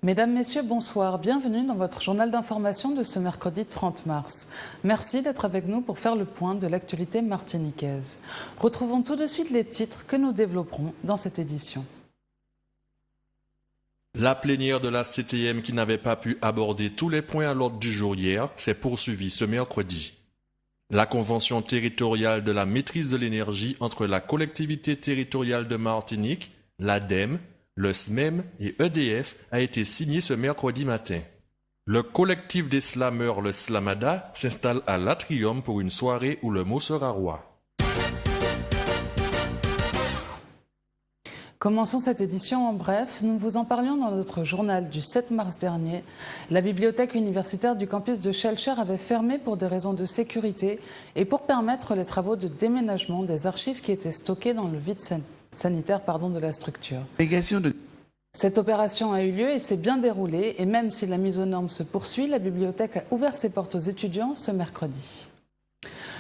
Mesdames, Messieurs, bonsoir. Bienvenue dans votre journal d'information de ce mercredi 30 mars. Merci d'être avec nous pour faire le point de l'actualité martiniquaise. Retrouvons tout de suite les titres que nous développerons dans cette édition. La plénière de la CTM qui n'avait pas pu aborder tous les points à l'ordre du jour hier s'est poursuivie ce mercredi. La convention territoriale de la maîtrise de l'énergie entre la collectivité territoriale de Martinique, l'ADEME, le SMEM et EDF a été signée ce mercredi matin. Le collectif des slameurs, le Slamada, s'installe à l'Atrium pour une soirée où le mot sera roi. Commençons cette édition en bref. Nous vous en parlions dans notre journal du 7 mars dernier. La bibliothèque universitaire du campus de Schellcher avait fermé pour des raisons de sécurité et pour permettre les travaux de déménagement des archives qui étaient stockées dans le vide sanitaire de la structure. Cette opération a eu lieu et s'est bien déroulée. Et même si la mise aux normes se poursuit, la bibliothèque a ouvert ses portes aux étudiants ce mercredi.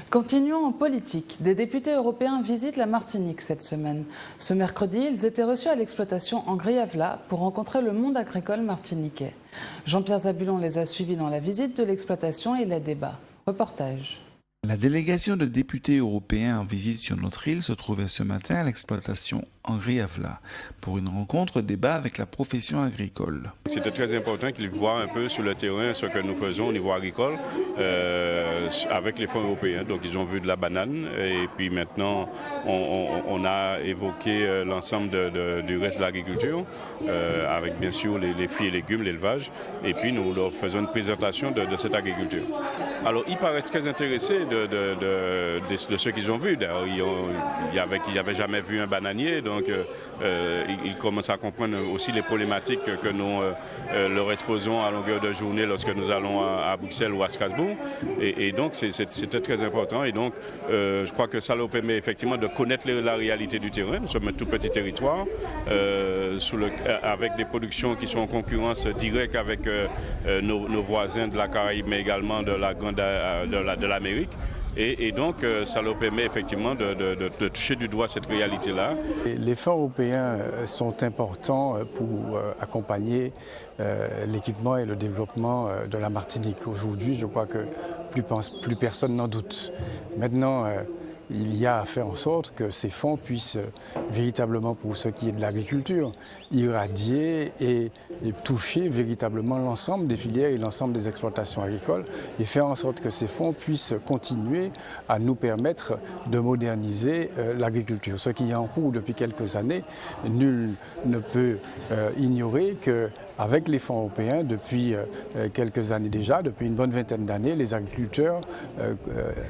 Continuons en politique. Des députés européens visitent la Martinique cette semaine. Ce mercredi, ils étaient reçus à l'exploitation en Griavla pour rencontrer le monde agricole martiniquais. Jean-Pierre Zabulon les a suivis dans la visite de l'exploitation et les débats. Reportage. La délégation de députés européens en visite sur notre île se trouvait ce matin à l'exploitation en Griavla pour une rencontre débat avec la profession agricole. C'était très important qu'ils voient un peu sur le terrain ce que nous faisons au niveau agricole avec les fonds européens. Donc ils ont vu de la banane et puis maintenant on a évoqué l'ensemble du reste de l'agriculture avec bien sûr les fruits et légumes, l'élevage, et puis nous leur faisons une présentation de cette agriculture. Alors ils paraissent très intéressés de ce qu'ils ont vu. Ils n'avaient jamais vu un bananier, donc ils commencent à comprendre aussi les problématiques que nous leur exposons à longueur de journée lorsque nous allons à Bruxelles ou à Strasbourg. Et donc c'était très important. Et donc je crois que ça leur permet effectivement de connaître la réalité du terrain. Nous sommes un tout petit territoire avec des productions qui sont en concurrence directe avec nos voisins de la Caraïbe, mais également de l'Amérique. Et donc, ça leur permet effectivement de toucher du doigt cette réalité-là. Les fonds européens sont importants pour accompagner l'équipement et le développement de la Martinique. Aujourd'hui, je crois que plus personne n'en doute. Maintenant, il y a à faire en sorte que ces fonds puissent véritablement, pour ce qui est de l'agriculture, irradier et toucher véritablement l'ensemble des filières et l'ensemble des exploitations agricoles et faire en sorte que ces fonds puissent continuer à nous permettre de moderniser l'agriculture. Ce qui est en cours depuis quelques années, nul ne peut ignorer qu'avec les fonds européens, depuis quelques années déjà, depuis une bonne vingtaine d'années, les agriculteurs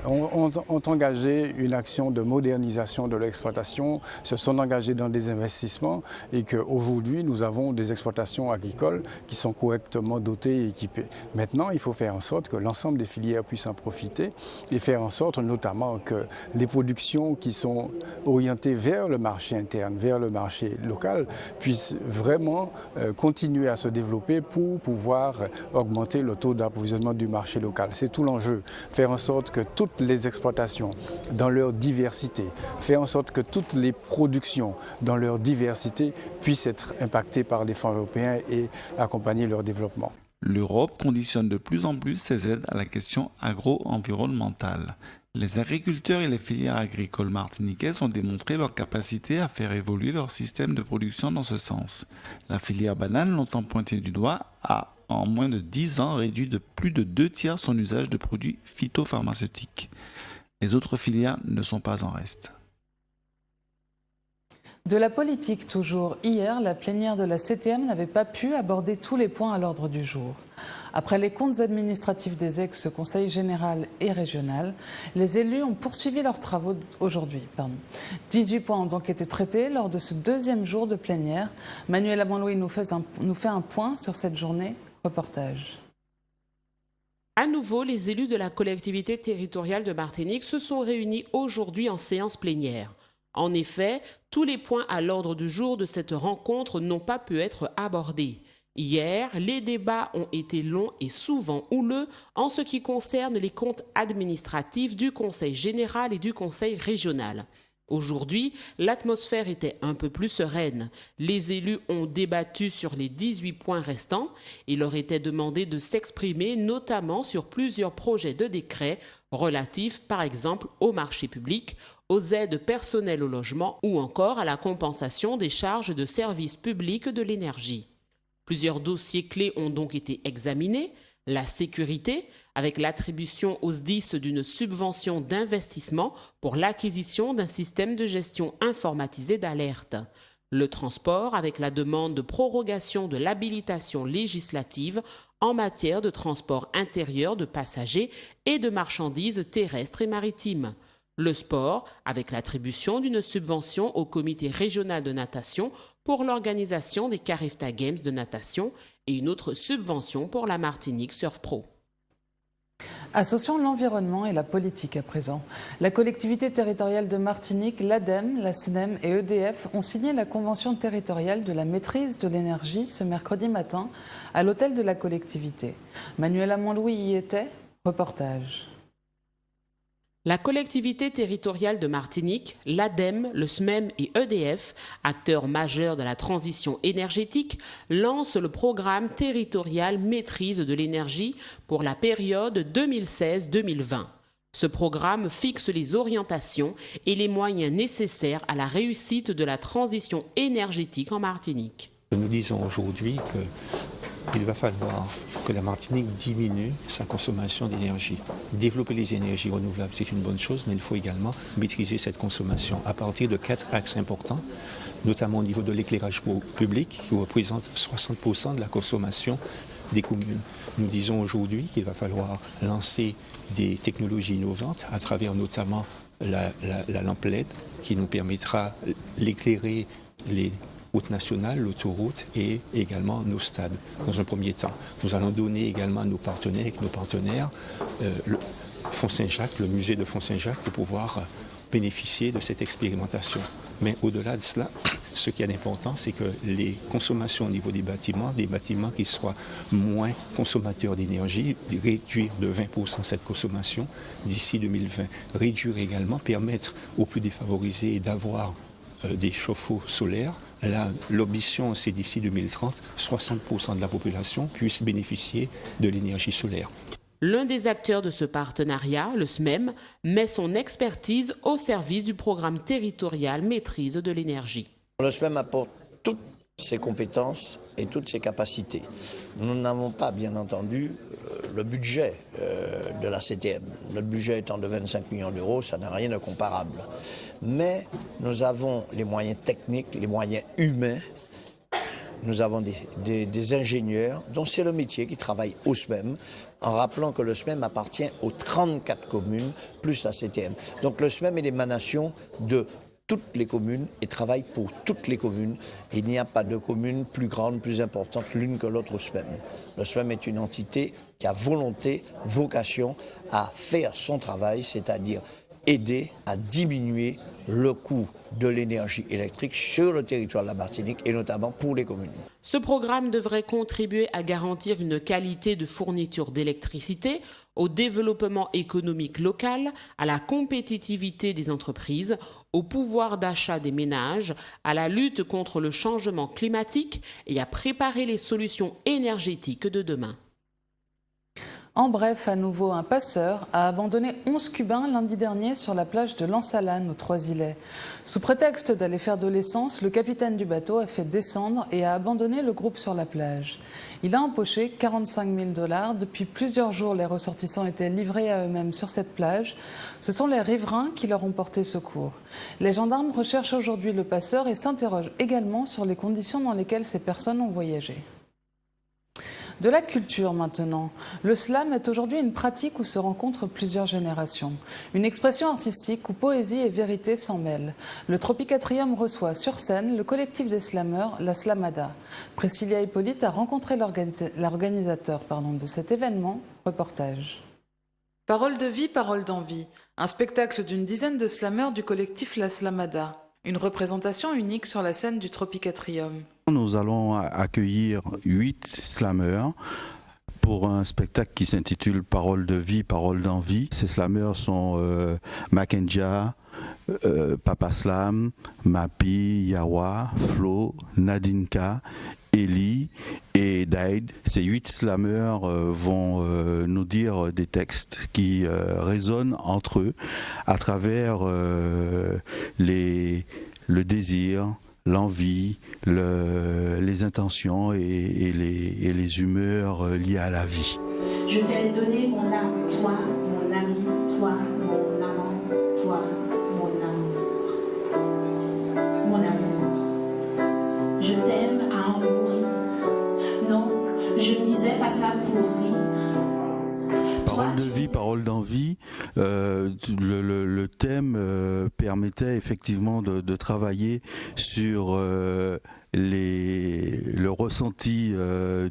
ont engagé une action de modernisation de l'exploitation, se sont engagés dans des investissements et qu'aujourd'hui nous avons des exploitations agricoles qui sont correctement dotées et équipées. Maintenant, il faut faire en sorte que l'ensemble des filières puissent en profiter et faire en sorte notamment que les productions qui sont orientées vers le marché interne, vers le marché local, puissent vraiment continuer à se développer pour pouvoir augmenter le taux d'approvisionnement du marché local. C'est tout l'enjeu, faire en sorte que toutes les exploitations dans leur diversité, faire en sorte que toutes les productions dans leur diversité puissent être impactées par les fonds européens et accompagner leur développement. L'Europe conditionne de plus en plus ses aides à la question agro-environnementale. Les agriculteurs et les filières agricoles martiniquaises ont démontré leur capacité à faire évoluer leur système de production dans ce sens. La filière banane, longtemps pointée du doigt, a en moins de 10 ans réduit de plus de 2/3 son usage de produits phytopharmaceutiques. Les autres filières ne sont pas en reste. De la politique toujours. Hier, la plénière de la CTM n'avait pas pu aborder tous les points à l'ordre du jour. Après les comptes administratifs des ex-conseils général et régional, les élus ont poursuivi leurs travaux aujourd'hui. 18 points ont donc été traités lors de ce deuxième jour de plénière. Manuel Amanlouis nous fait un point sur cette journée. Reportage. À nouveau, les élus de la collectivité territoriale de Martinique se sont réunis aujourd'hui en séance plénière. En effet, tous les points à l'ordre du jour de cette rencontre n'ont pas pu être abordés. Hier, les débats ont été longs et souvent houleux en ce qui concerne les comptes administratifs du Conseil général et du Conseil régional. Aujourd'hui, l'atmosphère était un peu plus sereine. Les élus ont débattu sur les 18 points restants. Il leur était demandé de s'exprimer notamment sur plusieurs projets de décret relatifs par exemple au marché public, aux aides personnelles au logement ou encore à la compensation des charges de services publics de l'énergie. Plusieurs dossiers clés ont donc été examinés. La sécurité, avec l'attribution aux SDIS d'une subvention d'investissement pour l'acquisition d'un système de gestion informatisé d'alerte. Le transport, avec la demande de prorogation de l'habilitation législative en matière de transport intérieur de passagers et de marchandises terrestres et maritimes. Le sport, avec l'attribution d'une subvention au comité régional de natation pour l'organisation des Carifta Games de natation et une autre subvention pour la Martinique Surf Pro. Associant l'environnement et la politique à présent, la collectivité territoriale de Martinique, l'ADEME, la SNEM et EDF ont signé la convention territoriale de la maîtrise de l'énergie ce mercredi matin à l'hôtel de la collectivité. Manuela Montlouis y était, reportage. La collectivité territoriale de Martinique, l'ADEME, le SMEM et EDF, acteurs majeurs de la transition énergétique, lancent le programme territorial maîtrise de l'énergie pour la période 2016-2020. Ce programme fixe les orientations et les moyens nécessaires à la réussite de la transition énergétique en Martinique. Nous disons aujourd'hui qu'il va falloir que la Martinique diminue sa consommation d'énergie. Développer les énergies renouvelables, c'est une bonne chose, mais il faut également maîtriser cette consommation à partir de 4 axes importants, notamment au niveau de l'éclairage public, qui représente 60% de la consommation des communes. Nous disons aujourd'hui qu'il va falloir lancer des technologies innovantes à travers notamment la lampe LED, qui nous permettra d'éclairer les routes nationales, l'autoroute et également nos stades. Dans un premier temps, nous allons donner également à nos partenaires, le Font-Saint-Jacques, le musée de Font-Saint-Jacques, pour pouvoir bénéficier de cette expérimentation. Mais au-delà de cela, ce qui est important, c'est que les consommations au niveau des bâtiments qui soient moins consommateurs d'énergie, réduire de 20% cette consommation d'ici 2020. Réduire également, permettre aux plus défavorisés d'avoir des chauffe-eau solaires. Là, l'ambition, c'est d'ici 2030, 60% de la population puisse bénéficier de l'énergie solaire. L'un des acteurs de ce partenariat, le SMEM, met son expertise au service du programme territorial maîtrise de l'énergie. Le SMEM apporte toutes ses compétences et toutes ses capacités. Nous n'avons pas, bien entendu, le budget de la CTM. Notre budget étant de 25 millions d'euros, ça n'a rien de comparable. Mais nous avons les moyens techniques, les moyens humains. Nous avons des ingénieurs dont c'est le métier qui travaillent au SMEM, en rappelant que le SMEM appartient aux 34 communes plus la CTM. Donc le SMEM est l'émanation de toutes les communes et travaille pour toutes les communes. Il n'y a pas de commune plus grande, plus importante l'une que l'autre au SMEM. Le SMEM est une entité qui a vocation à faire son travail, c'est-à-dire aider à diminuer le coût de l'énergie électrique sur le territoire de la Martinique et notamment pour les communes. Ce programme devrait contribuer à garantir une qualité de fourniture d'électricité, au développement économique local, à la compétitivité des entreprises, au pouvoir d'achat des ménages, à la lutte contre le changement climatique et à préparer les solutions énergétiques de demain. En bref, à nouveau, un passeur a abandonné 11 Cubains lundi dernier sur la plage de Lansalane, aux Trois-Îlets. Sous prétexte d'aller faire de l'essence, le capitaine du bateau a fait descendre et a abandonné le groupe sur la plage. Il a empoché 45 000 $. Depuis plusieurs jours, les ressortissants étaient livrés à eux-mêmes sur cette plage. Ce sont les riverains qui leur ont porté secours. Les gendarmes recherchent aujourd'hui le passeur et s'interrogent également sur les conditions dans lesquelles ces personnes ont voyagé. De la culture maintenant. Le slam est aujourd'hui une pratique où se rencontrent plusieurs générations. Une expression artistique où poésie et vérité s'en mêlent. Le Tropicatrium reçoit sur scène le collectif des slameurs, la Slamada. Priscilla Hippolyte a rencontré l'organisateur de cet événement. Reportage. Parole de vie, parole d'envie. Un spectacle d'une dizaine de slameurs du collectif La Slamada. Une représentation unique sur la scène du Tropicatrium. Nous allons accueillir 8 slameurs pour un spectacle qui s'intitule Parole de vie, parole d'envie. Ces slameurs sont Makenja, Papa Slam, Mapi, Yawa, Flo, Nadinka, Eli et Daïd. Ces 8 slameurs vont nous dire des textes qui résonnent entre eux à travers le désir, l'envie, les intentions et les humeurs liées à la vie. Je t'ai donné mon âme, toi, mon ami, toi, mon amant, toi, mon amour. Mon amour, je t'aime à en mourir. Non, je ne disais pas ça pour rire. Parole de vie, parole d'envie, le thème permettait effectivement de travailler sur le ressenti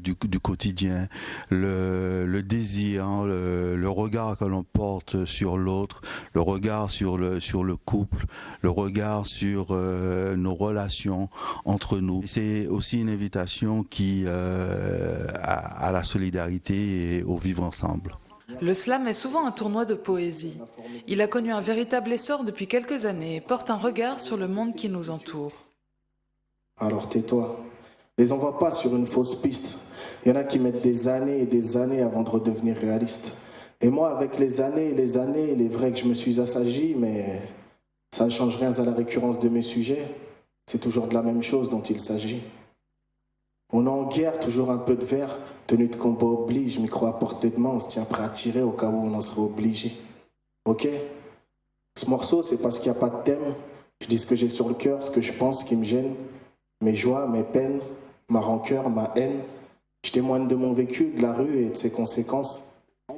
du quotidien, le désir, hein, le regard que l'on porte sur l'autre, le regard sur le couple, le regard sur nos relations entre nous. C'est aussi une invitation à la solidarité et au vivre ensemble. Le slam est souvent un tournoi de poésie. Il a connu un véritable essor depuis quelques années et porte un regard sur le monde qui nous entoure. Alors tais-toi. Les envoie pas sur une fausse piste. Il y en a qui mettent des années et des années avant de redevenir réalistes. Et moi, avec les années, il est vrai que je me suis assagi, mais ça ne change rien à la récurrence de mes sujets. C'est toujours de la même chose dont il s'agit. On est en guerre, toujours un peu de verre. Tenue de combat oblige, micro à portée de main, on se tient prêt à tirer au cas où on en serait obligé. Ok? Ce morceau, c'est parce qu'il n'y a pas de thème. Je dis ce que j'ai sur le cœur, ce que je pense, ce qui me gêne. Mes joies, mes peines, ma rancœur, ma haine. Je témoigne de mon vécu, de la rue et de ses conséquences.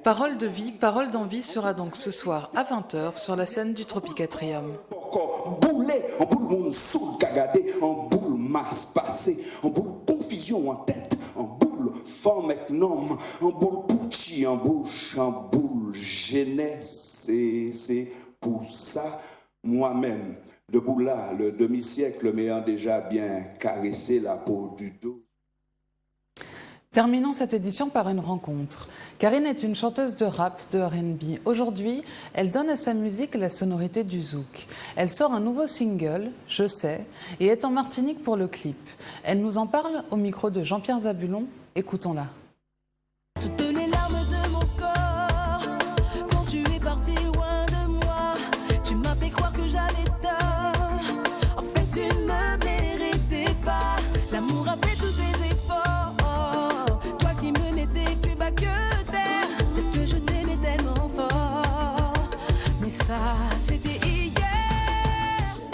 Parole de vie, parole d'envie sera donc ce soir à 20h sur la scène du Tropicatrium. Boulet, en boule monde soul cagadé, en boule masse passée, en boule confusion en tête, en boule femme avec nom, en boule pouchi en bouche, en boule jeunesse. C'est pour ça moi-même, debout là, le demi-siècle m'ayant déjà bien caressé la peau du dos. Terminons cette édition par une rencontre. Karine est une chanteuse de rap, de R&B. Aujourd'hui, elle donne à sa musique la sonorité du zouk. Elle sort un nouveau single, Je sais, et est en Martinique pour le clip. Elle nous en parle au micro de Jean-Pierre Zabulon. Écoutons-la. Toutes les larmes de mon corps, quand tu es parti loin de moi, tu m'as fait croire que j'allais tard. En fait, tu ne me méritais pas. L'amour a fait tous ses efforts. Toi qui me mettais plus bas que terre, peut-être que je t'aimais tellement fort. Mais ça, c'était hier.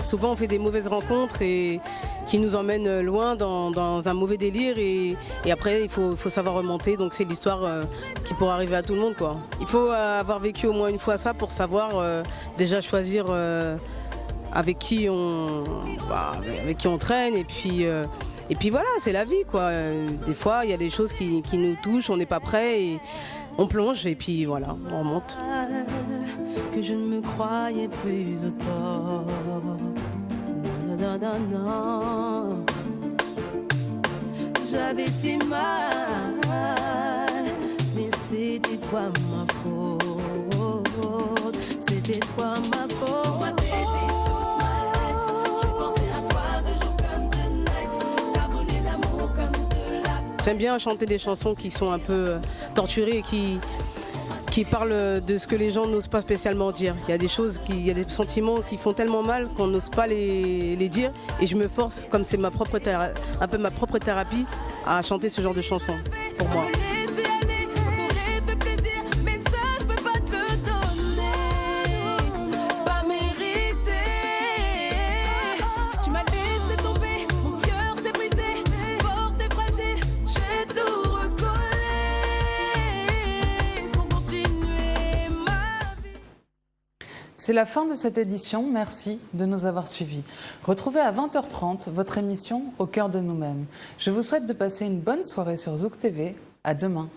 Souvent, on fait des mauvaises rencontres et qui nous emmènent loin dans un mauvais délire et après il faut savoir remonter, donc c'est l'histoire qui pourra arriver à tout le monde, quoi. Il faut avoir vécu au moins une fois ça pour savoir déjà choisir avec qui on traîne et puis voilà, c'est la vie, quoi. Des fois il y a des choses qui nous touchent, on n'est pas prêt et on plonge et puis voilà, on remonte. Que je ne me croyais plus autant. Non, non, non. J'avais si mal, mais c'était toi ma faute. C'était toi ma faute. Moi t'aider toute ma life. Je pensais à toi de jour comme de night. T'as volé l'amour comme de la. J'aime bien chanter des chansons qui sont un peu torturées et qui parlent de ce que les gens n'osent pas spécialement dire. Il y a des choses, il y a des sentiments qui font tellement mal qu'on n'ose pas les dire. Et je me force, comme c'est un peu ma propre thérapie, à chanter ce genre de chansons pour moi. C'est la fin de cette édition, merci de nous avoir suivis. Retrouvez à 20h30 votre émission Au cœur de nous-mêmes. Je vous souhaite de passer une bonne soirée sur Zouk TV. À demain.